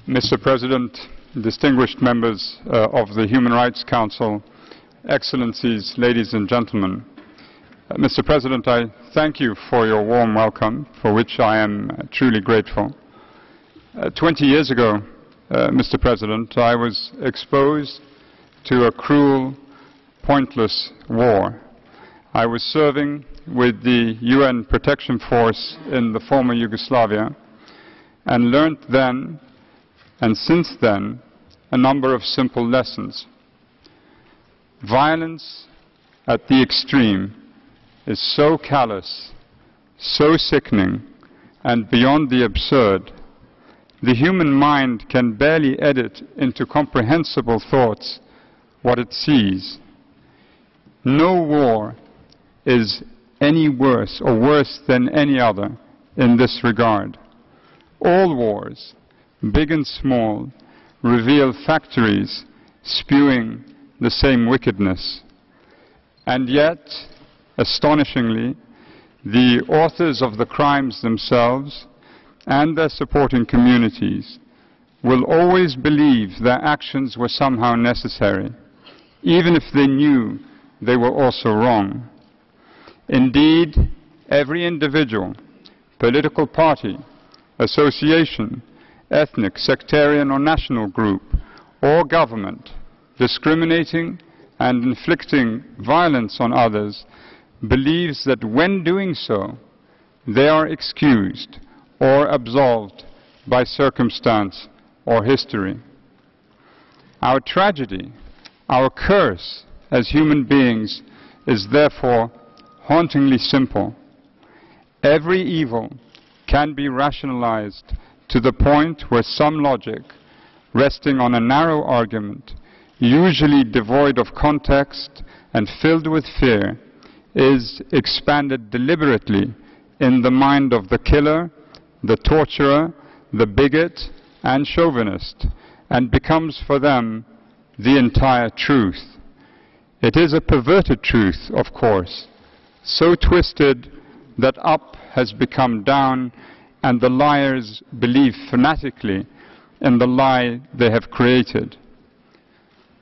Mr. President, distinguished members of the Human Rights Council, Excellencies, ladies and gentlemen. Mr. President, I thank you for your warm welcome, for which I am truly grateful. 20 years ago, Mr. President, I was exposed to a cruel, pointless war. I was serving with the UN Protection Force in the former Yugoslavia and learned then, and since then, a number of simple lessons. Violence at the extreme is so callous, so sickening, and beyond the absurd. The human mind can barely edit into comprehensible thoughts what it sees. No war is any worse or worse than any other in this regard. All wars, big and small, reveal factories spewing the same wickedness. And yet, astonishingly, the authors of the crimes themselves and their supporting communities will always believe their actions were somehow necessary, even if they knew they were also wrong. Indeed, every individual, political party, association, ethnic, sectarian or national group, or government discriminating and inflicting violence on others believes that when doing so, they are excused or absolved by circumstance or history. Our tragedy, our curse as human beings is therefore hauntingly simple. Every evil can be rationalized to the point where some logic, resting on a narrow argument, usually devoid of context and filled with fear, is expanded deliberately in the mind of the killer, the torturer, the bigot, and chauvinist, and becomes for them the entire truth. It is a perverted truth, of course, so twisted that up has become down, and the liars believe fanatically in the lie they have created.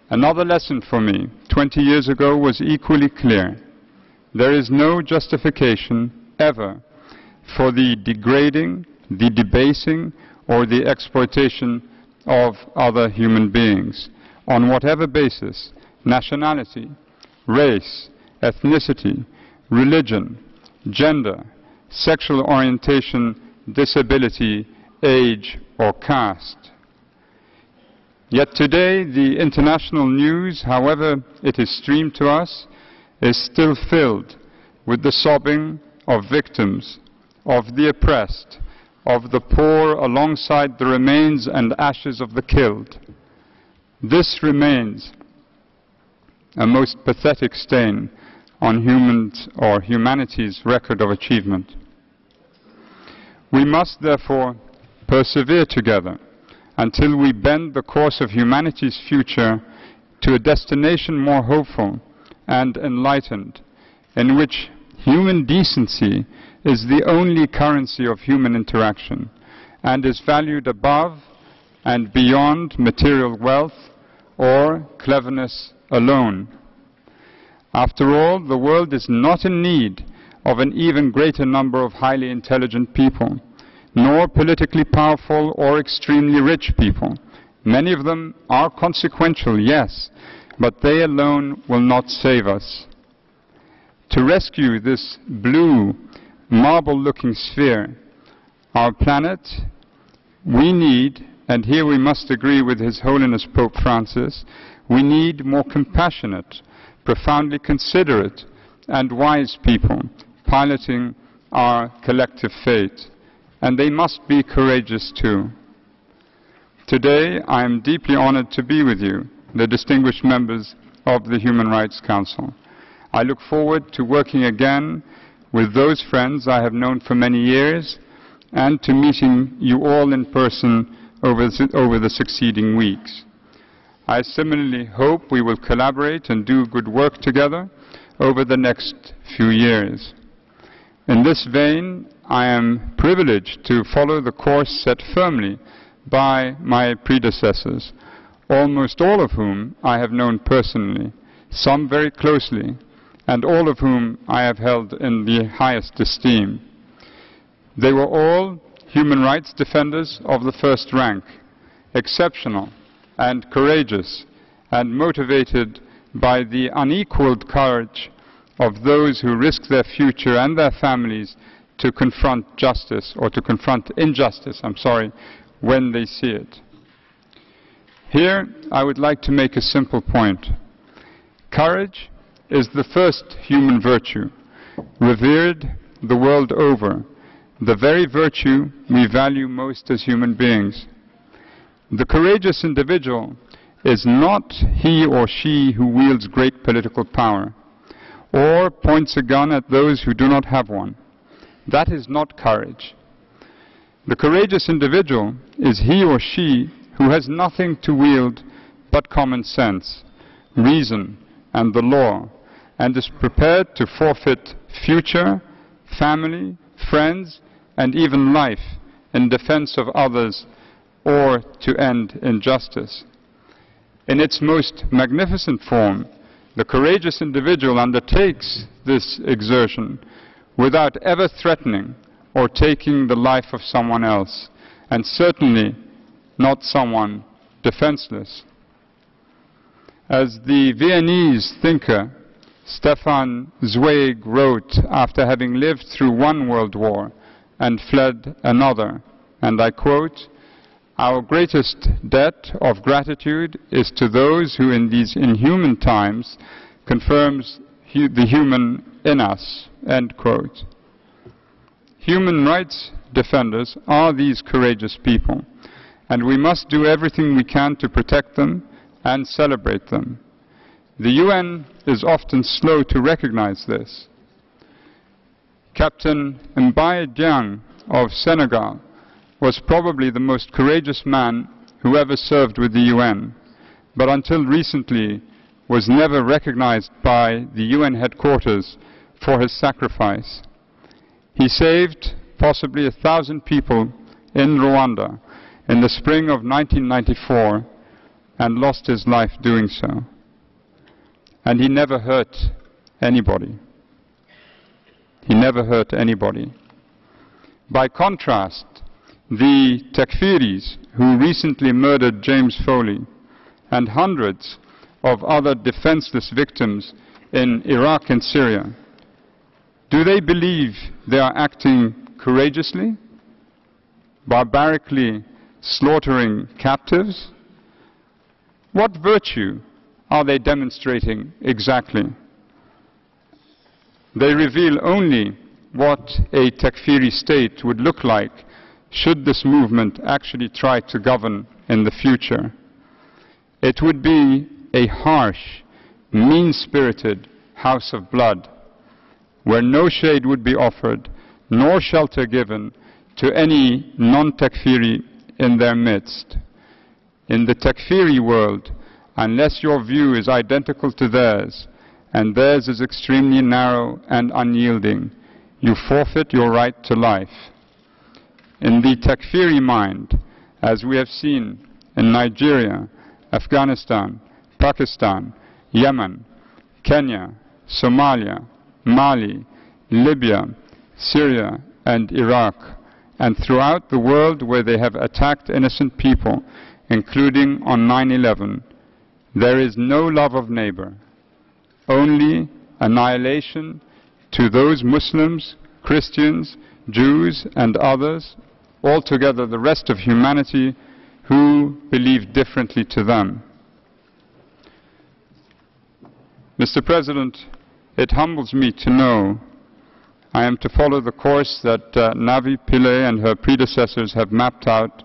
Another lesson for me 20 years ago was equally clear. There is no justification ever for the degrading, the debasing, or the exploitation of other human beings on whatever basis: nationality, race, ethnicity, religion, gender, sexual orientation, disability, age, or caste. Yet today, the international news, however it is streamed to us, is still filled with the sobbing of victims, of the oppressed, of the poor alongside the remains and ashes of the killed. This remains a most pathetic stain on humanity's record of achievement. We must therefore persevere together until we bend the course of humanity's future to a destination more hopeful and enlightened, in which human decency is the only currency of human interaction and is valued above and beyond material wealth or cleverness alone. After all, the world is not in need of an even greater number of highly intelligent people, nor politically powerful or extremely rich people. Many of them are consequential, yes, but they alone will not save us. To rescue this blue, marble-looking sphere, our planet, we need, and here we must agree with His Holiness Pope Francis, we need more compassionate, profoundly considerate, and wise people piloting our collective fate. And they must be courageous too. Today, I am deeply honored to be with you, the distinguished members of the Human Rights Council. I look forward to working again with those friends I have known for many years and to meeting you all in person over the succeeding weeks. I similarly hope we will collaborate and do good work together over the next few years. In this vein, I am privileged to follow the course set firmly by my predecessors, almost all of whom I have known personally, some very closely, and all of whom I have held in the highest esteem. They were all human rights defenders of the first rank, exceptional and courageous, and motivated by the unequaled courage of those who risk their future and their families to confront justice, or to confront injustice, when they see it. Here, I would like to make a simple point. Courage is the first human virtue, revered the world over, the very virtue we value most as human beings. The courageous individual is not he or she who wields great political power, or points a gun at those who do not have one. That is not courage. The courageous individual is he or she who has nothing to wield but common sense, reason, and the law, and is prepared to forfeit future, family, friends, and even life in defense of others or to end injustice. In its most magnificent form, the courageous individual undertakes this exertion without ever threatening or taking the life of someone else, and certainly not someone defenseless. As the Viennese thinker Stefan Zweig wrote after having lived through one world war and fled another, and I quote, "Our greatest debt of gratitude is to those who in these inhuman times confirms the human in us," end quote. Human rights defenders are these courageous people, and we must do everything we can to protect them and celebrate them. The UN is often slow to recognize this. Captain Mbaye Diagne of Senegal was probably the most courageous man who ever served with the UN, but until recently was never recognized by the UN headquarters for his sacrifice. He saved possibly 1,000 people in Rwanda in the spring of 1994 and lost his life doing so. And he never hurt anybody. He never hurt anybody. By contrast, the Takfiris who recently murdered James Foley and hundreds of other defenseless victims in Iraq and Syria, do they believe they are acting courageously, barbarically slaughtering captives? What virtue are they demonstrating exactly? They reveal only what a Takfiri state would look like should this movement actually try to govern in the future. It would be a harsh, mean-spirited house of blood, where no shade would be offered, nor shelter given to any non-Takfiri in their midst. In the Takfiri world, unless your view is identical to theirs, and theirs is extremely narrow and unyielding, you forfeit your right to life. In the Takfiri mind, as we have seen in Nigeria, Afghanistan, Pakistan, Yemen, Kenya, Somalia, Mali, Libya, Syria, and Iraq, and throughout the world where they have attacked innocent people, including on 9/11, there is no love of neighbor, only annihilation to those Muslims, Christians, Jews, and others, altogether the rest of humanity, who believe differently to them. Mr. President, it humbles me to know I am to follow the course that Navi Pillay and her predecessors have mapped out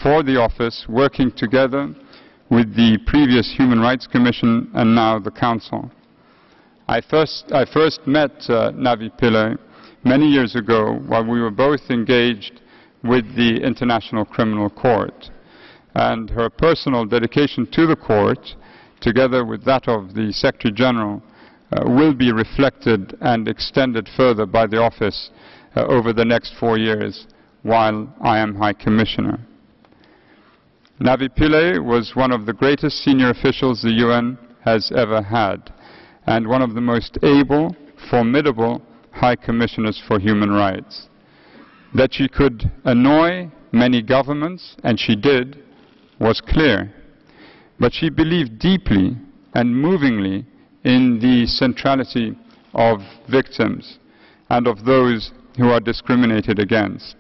for the office, working together with the previous Human Rights Commission and now the Council. I first met Navi Pillay many years ago while we were both engaged with the International Criminal Court. And her personal dedication to the court, together with that of the Secretary General, will be reflected and extended further by the office over the next 4 years while I am High Commissioner. Navi Pillay was one of the greatest senior officials the UN has ever had, and one of the most able, formidable High Commissioners for Human Rights. That she could annoy many governments, and she did, was clear. But she believed deeply and movingly in the centrality of victims and of those who are discriminated against.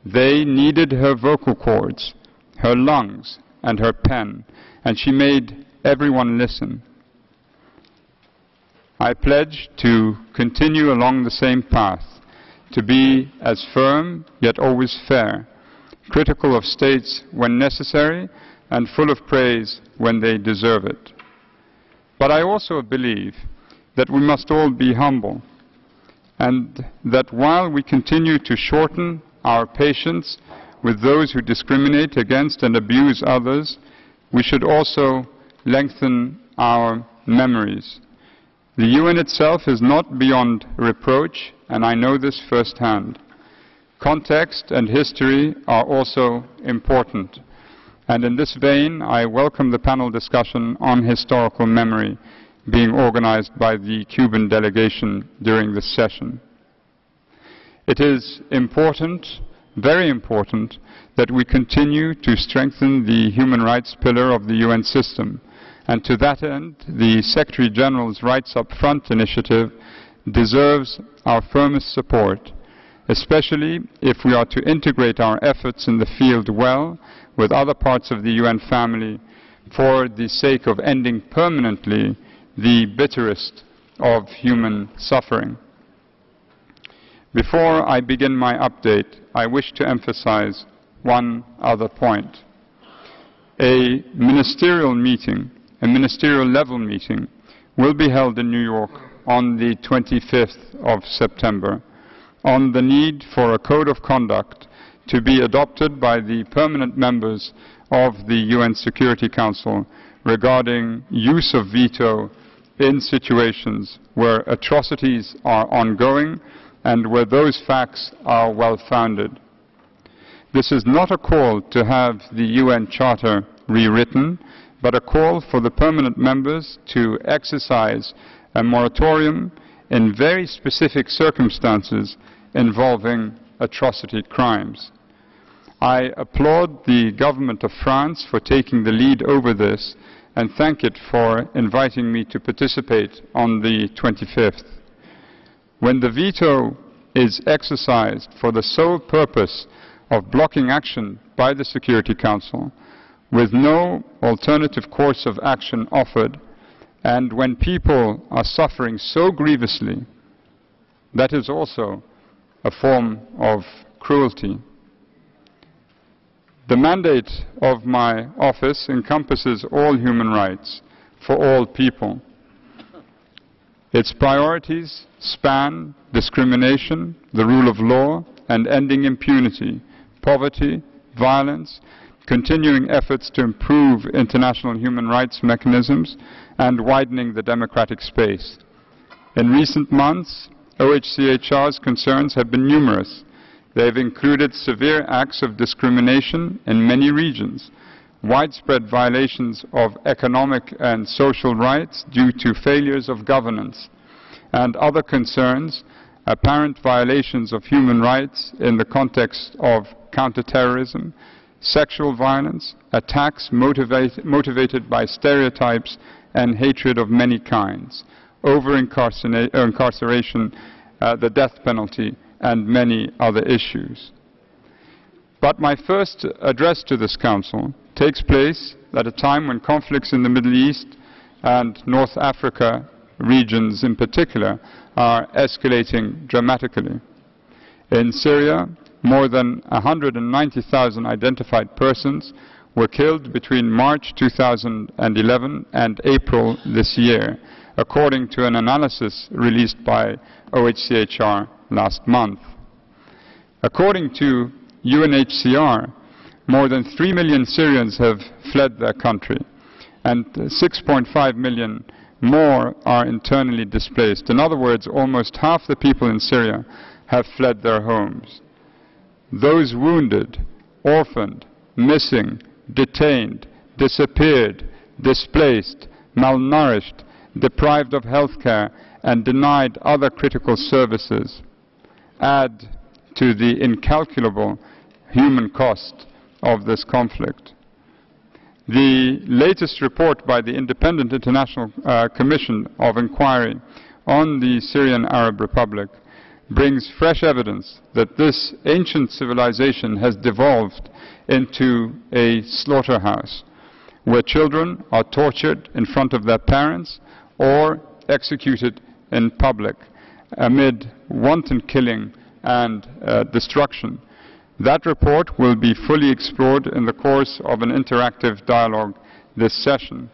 They needed her vocal cords, her lungs, and her pen, and she made everyone listen. I pledge to continue along the same path, to be as firm yet always fair, critical of states when necessary, and full of praise when they deserve it. But I also believe that we must all be humble, and that while we continue to shorten our patience with those who discriminate against and abuse others, we should also lengthen our memories. The UN itself is not beyond reproach, and I know this firsthand. Context and history are also important. And in this vein, I welcome the panel discussion on historical memory being organized by the Cuban delegation during this session. It is important, very important, that we continue to strengthen the human rights pillar of the UN system. And to that end, the Secretary General's Rights Up Front initiative deserves our firmest support, especially if we are to integrate our efforts in the field well with other parts of the UN family for the sake of ending permanently the bitterest of human suffering. Before I begin my update, I wish to emphasize one other point. A ministerial level meeting will be held in New York on the 25th of September on the need for a code of conduct to be adopted by the permanent members of the UN Security Council regarding use of veto in situations where atrocities are ongoing and where those facts are well-founded. This is not a call to have the UN Charter rewritten, but a call for the permanent members to exercise a moratorium in very specific circumstances involving atrocity crimes. I applaud the government of France for taking the lead over this and thank it for inviting me to participate on the 25th. When the veto is exercised for the sole purpose of blocking action by the Security Council, with no alternative course of action offered, and when people are suffering so grievously, that is also a form of cruelty. The mandate of my office encompasses all human rights for all people. Its priorities span discrimination, the rule of law, and ending impunity, poverty, violence, continuing efforts to improve international human rights mechanisms, and widening the democratic space. In recent months, OHCHR's concerns have been numerous. They have included severe acts of discrimination in many regions, widespread violations of economic and social rights due to failures of governance, and other concerns, apparent violations of human rights in the context of counterterrorism, sexual violence, attacks motivated by stereotypes and hatred of many kinds, over-incarceration, the death penalty, and many other issues. But my first address to this Council takes place at a time when conflicts in the Middle East and North Africa regions in particular are escalating dramatically. In Syria, more than 190,000 identified persons were killed between March 2011 and April this year, according to an analysis released by OHCHR last month. According to UNHCR, more than 3 million Syrians have fled their country, and 6.5 million more are internally displaced. In other words, almost half the people in Syria have fled their homes. Those wounded, orphaned, missing, detained, disappeared, displaced, malnourished, deprived of health care, and denied other critical services add to the incalculable human cost of this conflict. The latest report by the Independent International Commission of Inquiry on the Syrian Arab Republic brings fresh evidence that this ancient civilization has devolved into a slaughterhouse where children are tortured in front of their parents or executed in public amid wanton killing and destruction. That report will be fully explored in the course of an interactive dialogue this session.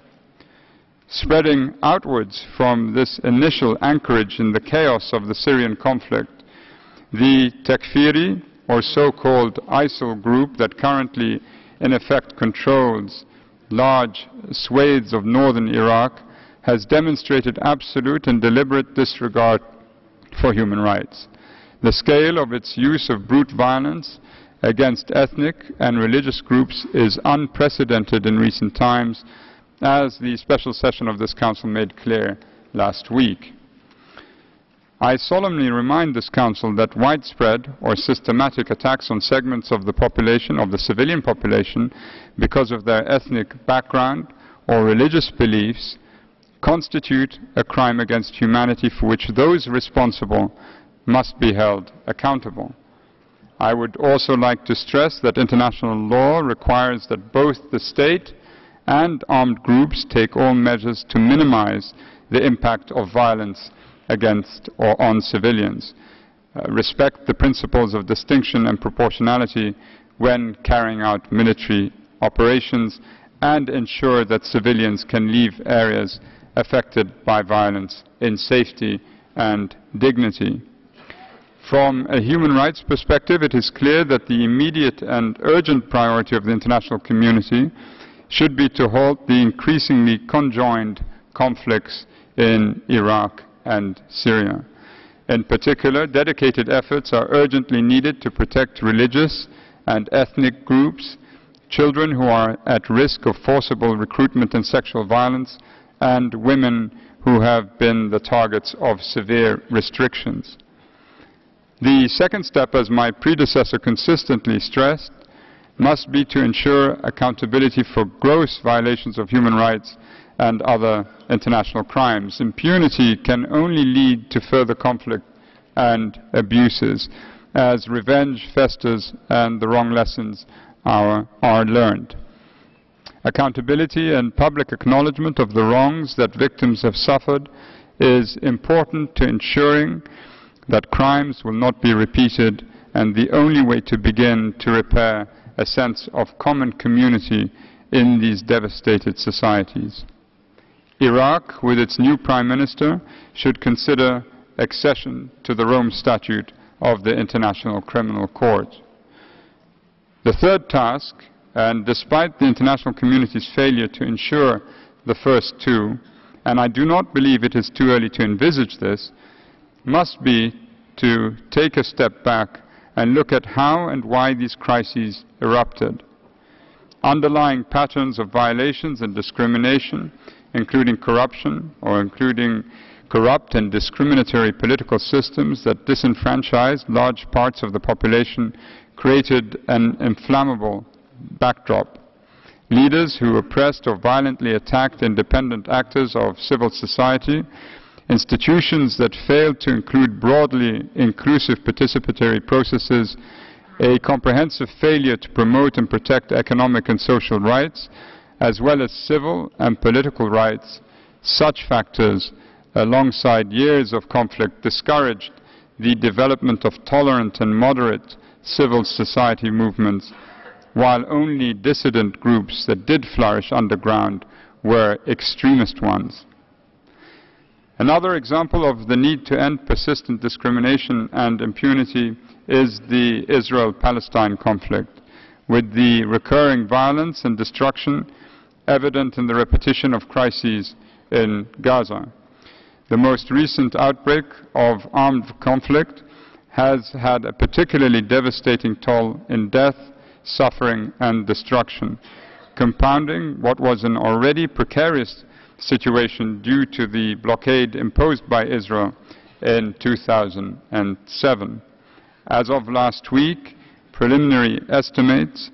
Spreading outwards from this initial anchorage in the chaos of the Syrian conflict, the Takfiri, or so-called ISIL group that currently in effect controls large swathes of northern Iraq, has demonstrated absolute and deliberate disregard for human rights. The scale of its use of brute violence against ethnic and religious groups is unprecedented in recent times, as the special session of this Council made clear last week. I solemnly remind this Council that widespread or systematic attacks on segments of the population, of the civilian population, because of their ethnic background or religious beliefs, constitute a crime against humanity for which those responsible must be held accountable. I would also like to stress that international law requires that both the state and armed groups take all measures to minimize the impact of violence against or on civilians, respect the principles of distinction and proportionality when carrying out military operations, and ensure that civilians can leave areas affected by violence in safety and dignity. From a human rights perspective, it is clear that the immediate and urgent priority of the international community should be to halt the increasingly conjoined conflicts in Iraq and Syria. In particular, dedicated efforts are urgently needed to protect religious and ethnic groups, children who are at risk of forcible recruitment and sexual violence, and women who have been the targets of severe restrictions. The second step, as my predecessor consistently stressed, must be to ensure accountability for gross violations of human rights and other international crimes. Impunity can only lead to further conflict and abuses as revenge festers and the wrong lessons are learned. Accountability and public acknowledgement of the wrongs that victims have suffered is important to ensuring that crimes will not be repeated, and the only way to begin to repair a sense of common community in these devastated societies. Iraq, with its new Prime Minister, should consider accession to the Rome Statute of the International Criminal Court. The third task, and despite the international community's failure to ensure the first two, and I do not believe it is too early to envisage this, must be to take a step back and look at how and why these crises erupted. Underlying patterns of violations and discrimination, including corruption or including corrupt and discriminatory political systems that disenfranchised large parts of the population, created an inflammable backdrop. Leaders who oppressed or violently attacked independent actors of civil society, institutions that failed to include broadly inclusive participatory processes, a comprehensive failure to promote and protect economic and social rights, as well as civil and political rights. Such factors, alongside years of conflict, discouraged the development of tolerant and moderate civil society movements, while only dissident groups that did flourish underground were extremist ones. Another example of the need to end persistent discrimination and impunity is the Israel-Palestine conflict, with the recurring violence and destruction evident in the repetition of crises in Gaza. The most recent outbreak of armed conflict has had a particularly devastating toll in death, suffering, and destruction, compounding what was an already precarious situation due to the blockade imposed by Israel in 2007. As of last week, preliminary estimates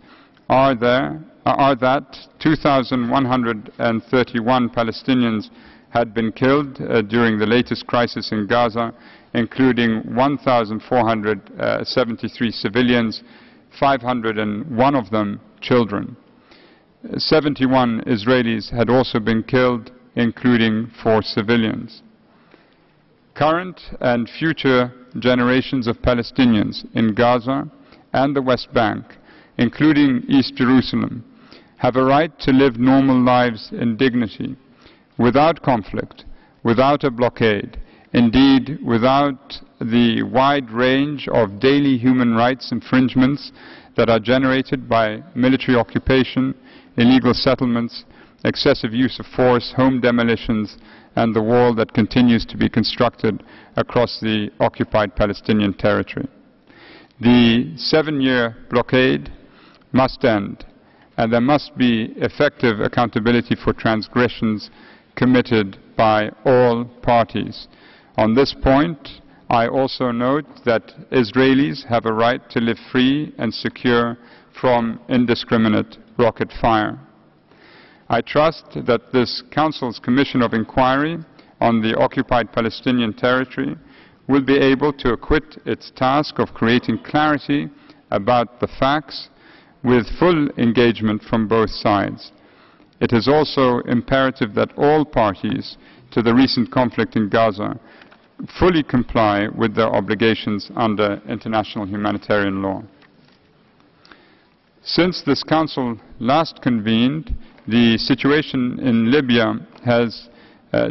are that 2,131 Palestinians had been killed during the latest crisis in Gaza, including 1,473 civilians, 501 of them children. 71 Israelis had also been killed, including 4 civilians. Current and future generations of Palestinians in Gaza and the West Bank, including East Jerusalem, have a right to live normal lives in dignity, without conflict, without a blockade, indeed without the wide range of daily human rights infringements that are generated by military occupation, illegal settlements, excessive use of force, home demolitions, and the wall that continues to be constructed across the occupied Palestinian territory. The 7-year blockade must end, and there must be effective accountability for transgressions committed by all parties. On this point, I also note that Israelis have a right to live free and secure from indiscriminate rocket fire. I trust that this Council's Commission of Inquiry on the occupied Palestinian territory will be able to acquit its task of creating clarity about the facts with full engagement from both sides. It is also imperative that all parties to the recent conflict in Gaza fully comply with their obligations under international humanitarian law. Since this Council last convened, the situation in Libya has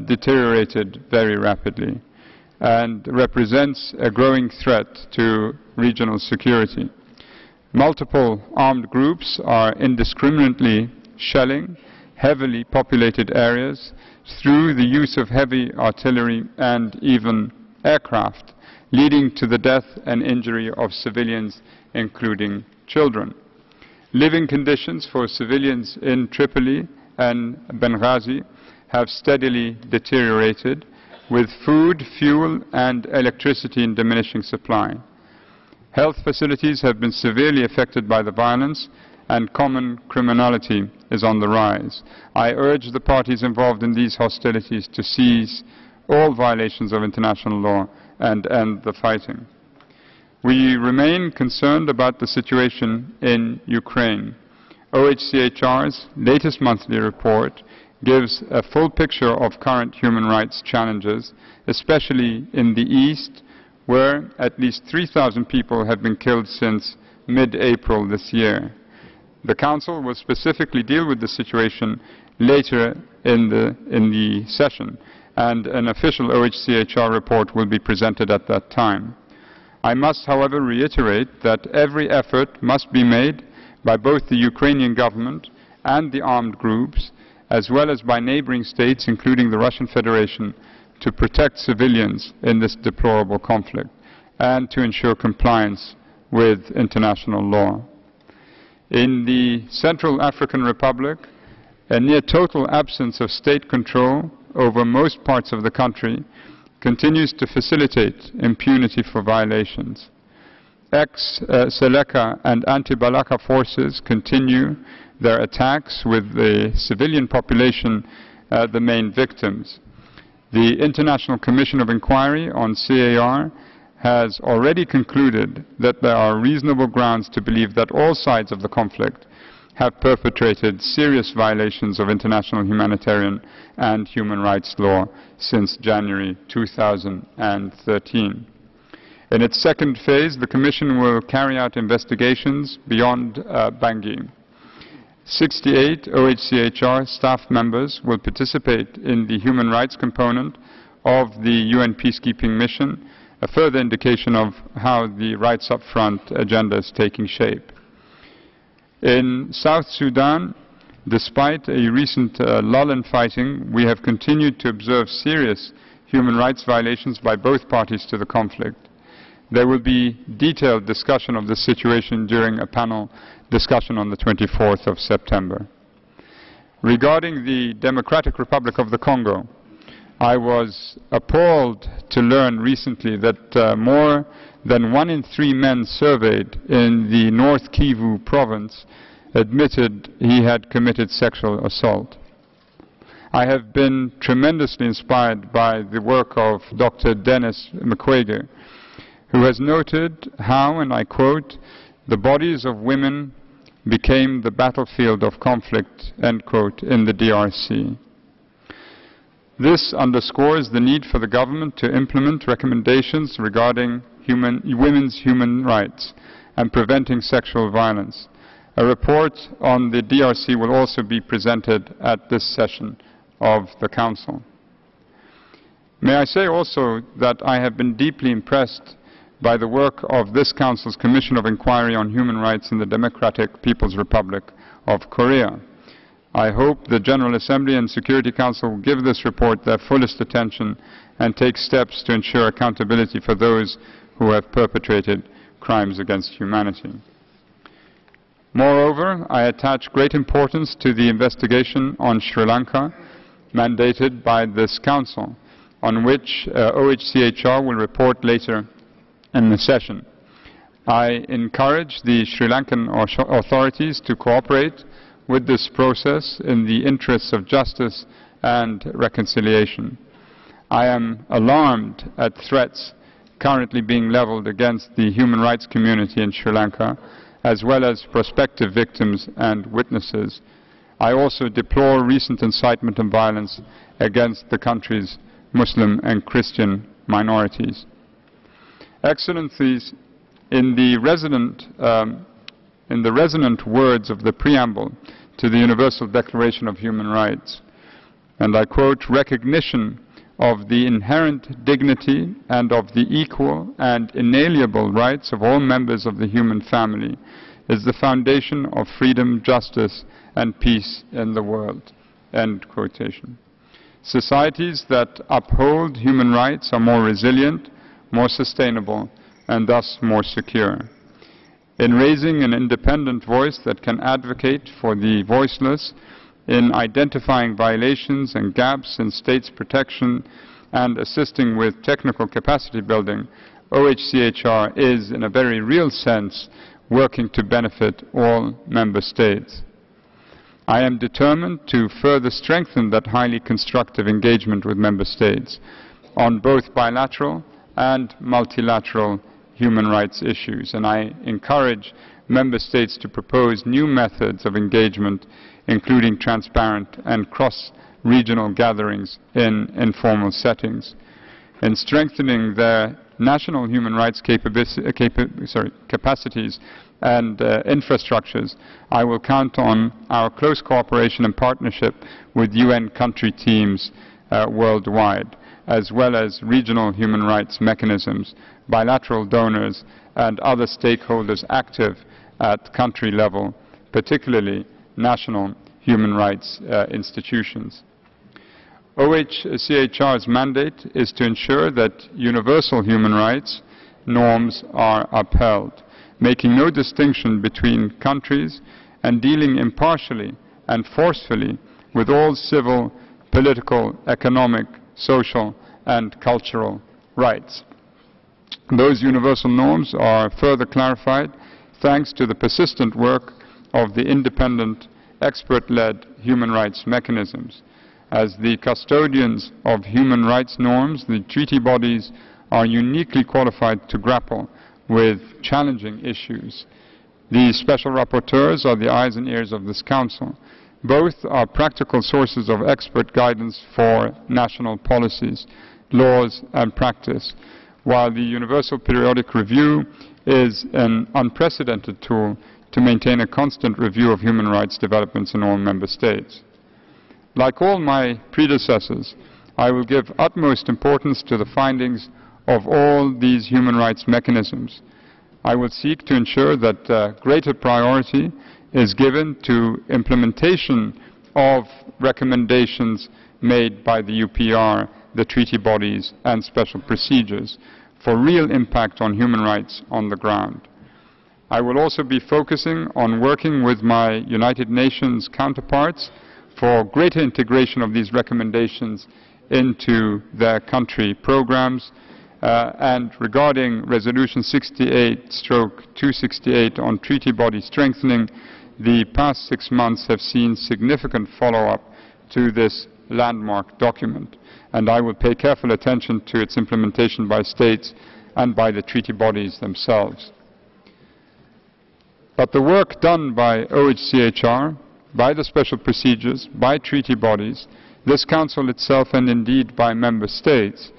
deteriorated very rapidly and represents a growing threat to regional security. Multiple armed groups are indiscriminately shelling heavily populated areas through the use of heavy artillery and even aircraft, leading to the death and injury of civilians, including children. Living conditions for civilians in Tripoli and Benghazi have steadily deteriorated, with food, fuel, and electricity in diminishing supply. Health facilities have been severely affected by the violence, and common criminality is on the rise. I urge the parties involved in these hostilities to cease all violations of international law and end the fighting. We remain concerned about the situation in Ukraine. OHCHR's latest monthly report gives a full picture of current human rights challenges, especially in the east, where at least 3,000 people have been killed since mid-April this year. The Council will specifically deal with the situation later in the session, and an official OHCHR report will be presented at that time. I must, however, reiterate that every effort must be made by both the Ukrainian government and the armed groups, as well as by neighboring states, including the Russian Federation, to protect civilians in this deplorable conflict and to ensure compliance with international law. In the Central African Republic, a near total absence of state control over most parts of the country continues to facilitate impunity for violations. Ex-Seleka and anti-Balaka forces continue their attacks, with the civilian population the main victims. The International Commission of Inquiry on CAR has already concluded that there are reasonable grounds to believe that all sides of the conflict have perpetrated serious violations of international humanitarian and human rights law since January 2013. In its second phase, the Commission will carry out investigations beyond Bangui. 68 OHCHR staff members will participate in the human rights component of the UN peacekeeping mission, a further indication of how the rights up front agenda is taking shape. In South Sudan, despite a recent lull in fighting, we have continued to observe serious human rights violations by both parties to the conflict. There will be detailed discussion of the situation during a panel discussion on the 24th of September. Regarding the Democratic Republic of the Congo, I was appalled to learn recently that more than 1 in 3 men surveyed in the North Kivu province admitted he had committed sexual assault. I have been tremendously inspired by the work of Dr. Dennis Mukwege, who has noted how, and I quote, "the bodies of women became the battlefield of conflict," end quote, in the DRC. This underscores the need for the government to implement recommendations regarding women's human rights and preventing sexual violence. A report on the DRC will also be presented at this session of the Council. May I say also that I have been deeply impressed by the work of this Council's Commission of Inquiry on Human Rights in the Democratic People's Republic of Korea. I hope the General Assembly and Security Council will give this report their fullest attention and take steps to ensure accountability for those who have perpetrated crimes against humanity. Moreover, I attach great importance to the investigation on Sri Lanka mandated by this Council, on which OHCHR will report later in the session. I encourage the Sri Lankan authorities to cooperate with this process in the interests of justice and reconciliation. I am alarmed at threats currently being leveled against the human rights community in Sri Lanka, as well as prospective victims and witnesses. I also deplore recent incitement and violence against the country's Muslim and Christian minorities. Excellencies, in the resonant words of the preamble to the Universal Declaration of Human Rights, and I quote, "recognition of the inherent dignity and of the equal and inalienable rights of all members of the human family is the foundation of freedom, justice, and peace in the world," end quotation. Societies that uphold human rights are more resilient, more sustainable, and thus more secure. In raising an independent voice that can advocate for the voiceless, in identifying violations and gaps in states' protection, and assisting with technical capacity building, OHCHR is, in a very real sense, working to benefit all member states. I am determined to further strengthen that highly constructive engagement with member states on both bilateral and multilateral human rights issues, and I encourage member states to propose new methods of engagement, including transparent and cross-regional gatherings in informal settings. In strengthening their national human rights capacities and infrastructures, I will count on our close cooperation and partnership with UN country teams worldwide, as well as regional human rights mechanisms, bilateral donors, and other stakeholders active at country level, particularly national human rights institutions. OHCHR's mandate is to ensure that universal human rights norms are upheld, making no distinction between countries and dealing impartially and forcefully with all civil, political, economic, social, and cultural rights. Those universal norms are further clarified thanks to the persistent work of the independent, expert-led human rights mechanisms. As the custodians of human rights norms, the treaty bodies are uniquely qualified to grapple with challenging issues. These special rapporteurs are the eyes and ears of this Council. Both are practical sources of expert guidance for national policies, laws, and practice, while the Universal Periodic Review is an unprecedented tool to maintain a constant review of human rights developments in all member states. Like all my predecessors, I will give utmost importance to the findings of all these human rights mechanisms. I will seek to ensure that greater priority is given to implementation of recommendations made by the UPR, the treaty bodies, and special procedures for real impact on human rights on the ground. I will also be focusing on working with my United Nations counterparts for greater integration of these recommendations into their country programs. And regarding Resolution 68/268 on treaty body strengthening, the past 6 months have seen significant follow-up to this landmark document, and I will pay careful attention to its implementation by states and by the treaty bodies themselves. But the work done by OHCHR, by the special procedures, by treaty bodies, this Council itself, and indeed by Member States,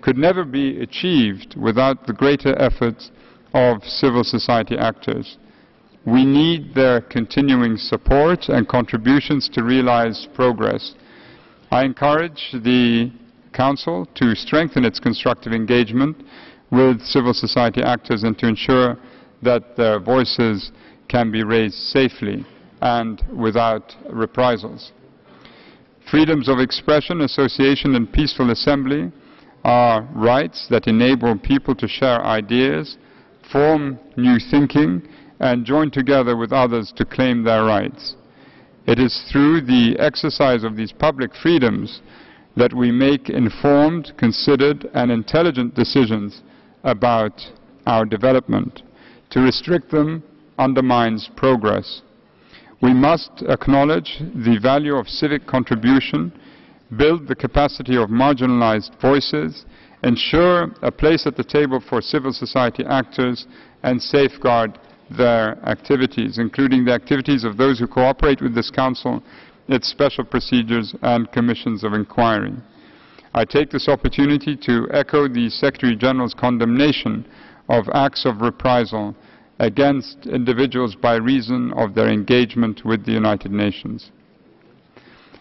could never be achieved without the greater efforts of civil society actors. We need their continuing support and contributions to realize progress. I encourage the Council to strengthen its constructive engagement with civil society actors and to ensure that their voices can be raised safely and without reprisals. Freedoms of expression, association, and peaceful assembly are rights that enable people to share ideas, form new thinking, and join together with others to claim their rights. It is through the exercise of these public freedoms that we make informed, considered, and intelligent decisions about our development. To restrict them undermines progress. We must acknowledge the value of civic contribution, build the capacity of marginalized voices, ensure a place at the table for civil society actors, and safeguard their activities, including the activities of those who cooperate with this Council, its special procedures and commissions of inquiry. I take this opportunity to echo the Secretary General's condemnation of acts of reprisal against individuals by reason of their engagement with the United Nations.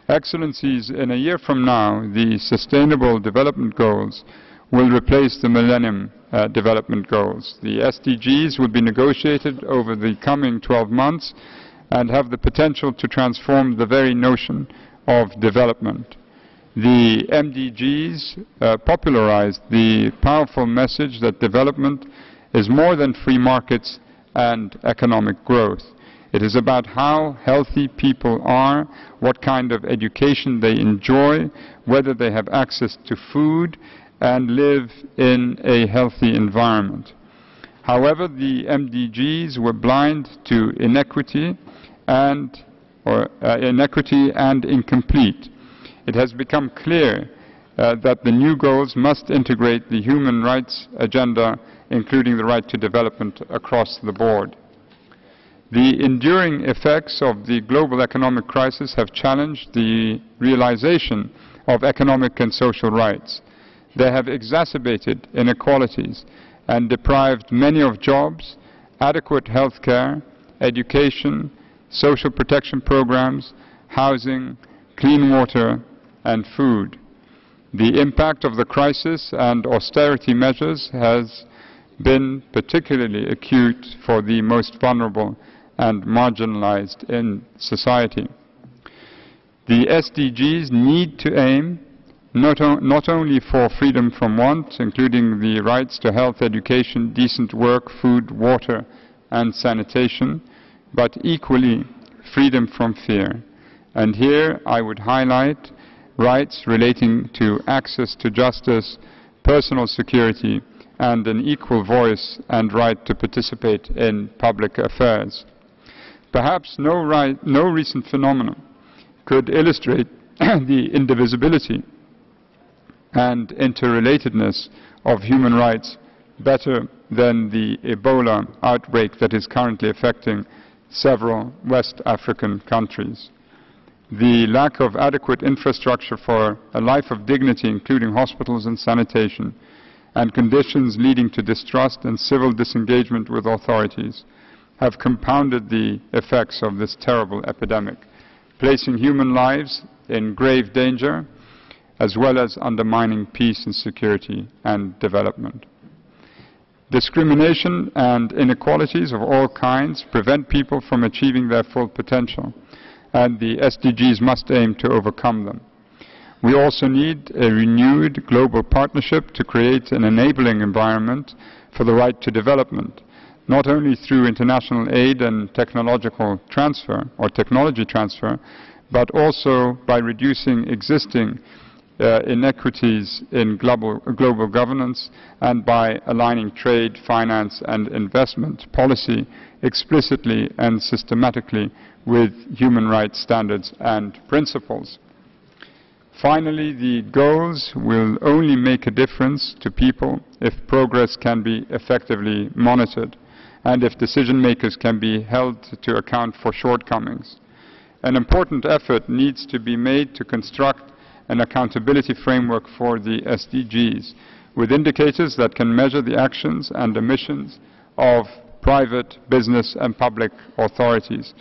Excellencies, in a year from now, the Sustainable Development Goals will replace the Millennium Development Goals. The SDGs will be negotiated over the coming 12 months and have the potential to transform the very notion of development. The MDGs popularized the powerful message that development is more than free markets and economic growth. It is about how healthy people are, what kind of education they enjoy, whether they have access to food, and live in a healthy environment. However, the MDGs were blind to inequity and incomplete. It has become clear that the new goals must integrate the human rights agenda, including the right to development, across the board. The enduring effects of the global economic crisis have challenged the realization of economic and social rights. They have exacerbated inequalities and deprived many of jobs, adequate health care, education, social protection programs, housing, clean water, and food. The impact of the crisis and austerity measures has been particularly acute for the most vulnerable and marginalized in society. The SDGs need to aim not only for freedom from want, including the rights to health, education, decent work, food, water, and sanitation, but equally freedom from fear. And here I would highlight rights relating to access to justice, personal security, and an equal voice and right to participate in public affairs. Perhaps no recent phenomenon could illustrate the indivisibility and interrelatedness of human rights better than the Ebola outbreak that is currently affecting several West African countries. The lack of adequate infrastructure for a life of dignity, including hospitals and sanitation, and conditions leading to distrust and civil disengagement with authorities, have compounded the effects of this terrible epidemic, placing human lives in grave danger, as well as undermining peace and security and development. Discrimination and inequalities of all kinds prevent people from achieving their full potential, and the SDGs must aim to overcome them. We also need a renewed global partnership to create an enabling environment for the right to development, not only through international aid and technological transfer or technology transfer, but also by reducing existing inequities in global governance and by aligning trade, finance and investment policy explicitly and systematically with human rights standards and principles. Finally, the goals will only make a difference to people if progress can be effectively monitored and if decision makers can be held to account for shortcomings. An important effort needs to be made to construct an accountability framework for the SDGs with indicators that can measure the actions and emissions of private, business and public authorities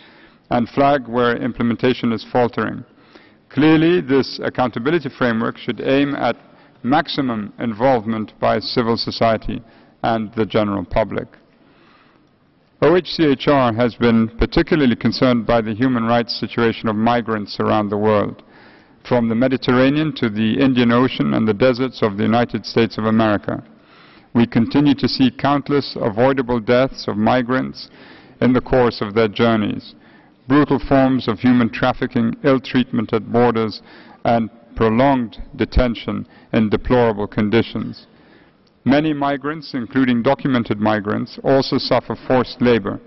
and flag where implementation is faltering. Clearly, this accountability framework should aim at maximum involvement by civil society and the general public. OHCHR has been particularly concerned by the human rights situation of migrants around the world, from the Mediterranean to the Indian Ocean and the deserts of the United States of America. We continue to see countless avoidable deaths of migrants in the course of their journeys, brutal forms of human trafficking, ill treatment at borders, and prolonged detention in deplorable conditions. Many migrants, including documented migrants, also suffer forced labor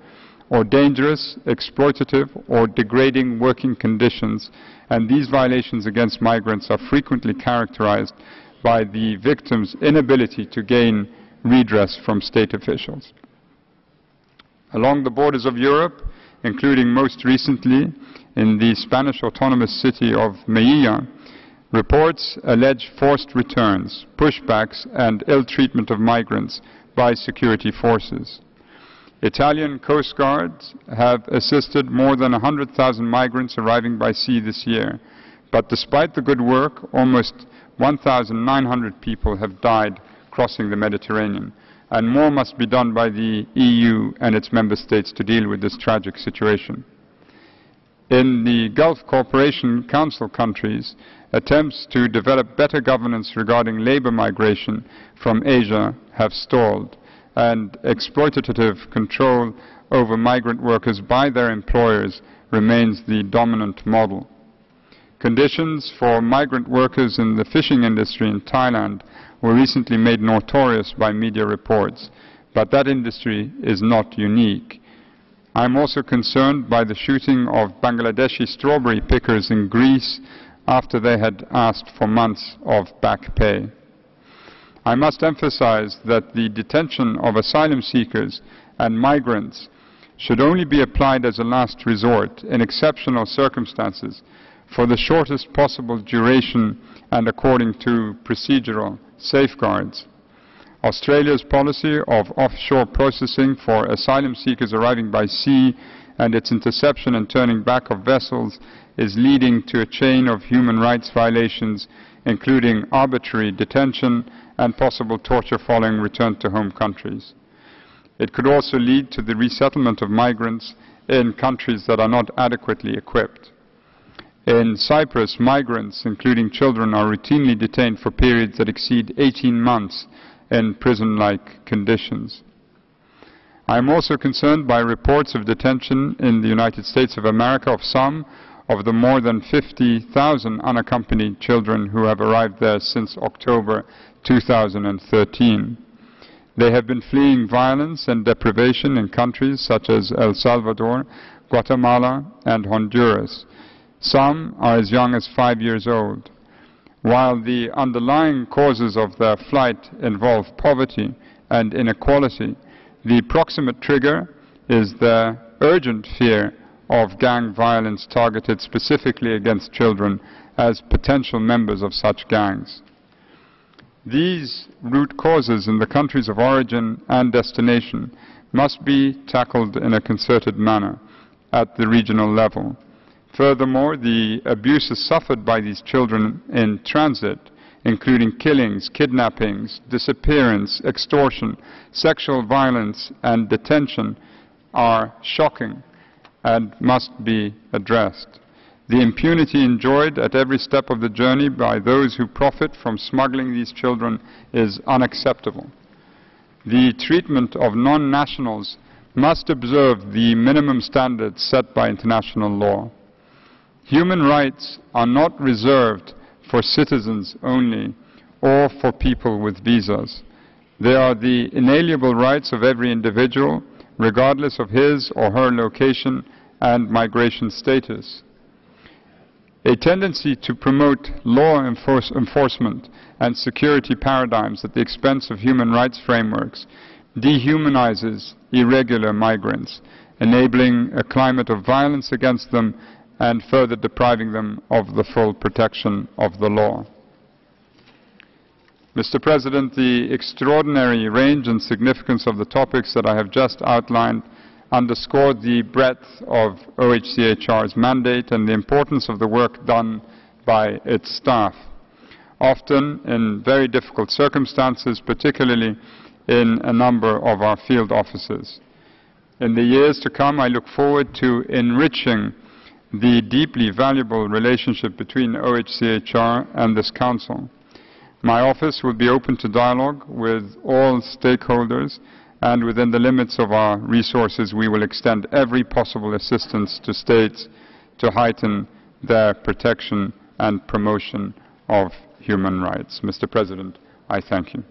or dangerous, exploitative, or degrading working conditions, and these violations against migrants are frequently characterized by the victims' inability to gain redress from state officials. Along the borders of Europe, including most recently in the Spanish autonomous city of Melilla, reports allege forced returns, pushbacks, and ill treatment of migrants by security forces. Italian coast guards have assisted more than 100,000 migrants arriving by sea this year, but despite the good work, almost 1,900 people have died crossing the Mediterranean, and more must be done by the EU and its member states to deal with this tragic situation. In the Gulf Cooperation Council countries, attempts to develop better governance regarding labor migration from Asia have stalled, and exploitative control over migrant workers by their employers remains the dominant model. Conditions for migrant workers in the fishing industry in Thailand were recently made notorious by media reports, but that industry is not unique. I am also concerned by the shooting of Bangladeshi strawberry pickers in Greece after they had asked for months of back pay. I must emphasize that the detention of asylum seekers and migrants should only be applied as a last resort in exceptional circumstances for the shortest possible duration and according to procedural safeguards. Australia's policy of offshore processing for asylum seekers arriving by sea and its interception and turning back of vessels is leading to a chain of human rights violations, including arbitrary detention and possible torture following return to home countries. It could also lead to the resettlement of migrants in countries that are not adequately equipped. In Cyprus, migrants, including children, are routinely detained for periods that exceed 18 months in prison-like conditions. I am also concerned by reports of detention in the United States of America of some of the more than 50,000 unaccompanied children who have arrived there since October 2013. They have been fleeing violence and deprivation in countries such as El Salvador, Guatemala, and Honduras. Some are as young as 5 years old. While the underlying causes of their flight involve poverty and inequality, the proximate trigger is the urgent fear of gang violence targeted specifically against children as potential members of such gangs. These root causes in the countries of origin and destination must be tackled in a concerted manner at the regional level. Furthermore, the abuses suffered by these children in transit, including killings, kidnappings, disappearance, extortion, sexual violence, and detention, are shocking and must be addressed. The impunity enjoyed at every step of the journey by those who profit from smuggling these children is unacceptable. The treatment of non-nationals must observe the minimum standards set by international law. Human rights are not reserved for citizens only or for people with visas. They are the inalienable rights of every individual, regardless of his or her location and migration status. A tendency to promote law enforcement and security paradigms at the expense of human rights frameworks dehumanizes irregular migrants, enabling a climate of violence against them and further depriving them of the full protection of the law. Mr. President, the extraordinary range and significance of the topics that I have just outlined underscore the breadth of OHCHR's mandate and the importance of the work done by its staff, often in very difficult circumstances, particularly in a number of our field offices. In the years to come, I look forward to enriching the deeply valuable relationship between OHCHR and this Council. My office will be open to dialogue with all stakeholders, and within the limits of our resources, we will extend every possible assistance to states to heighten their protection and promotion of human rights. Mr. President, I thank you.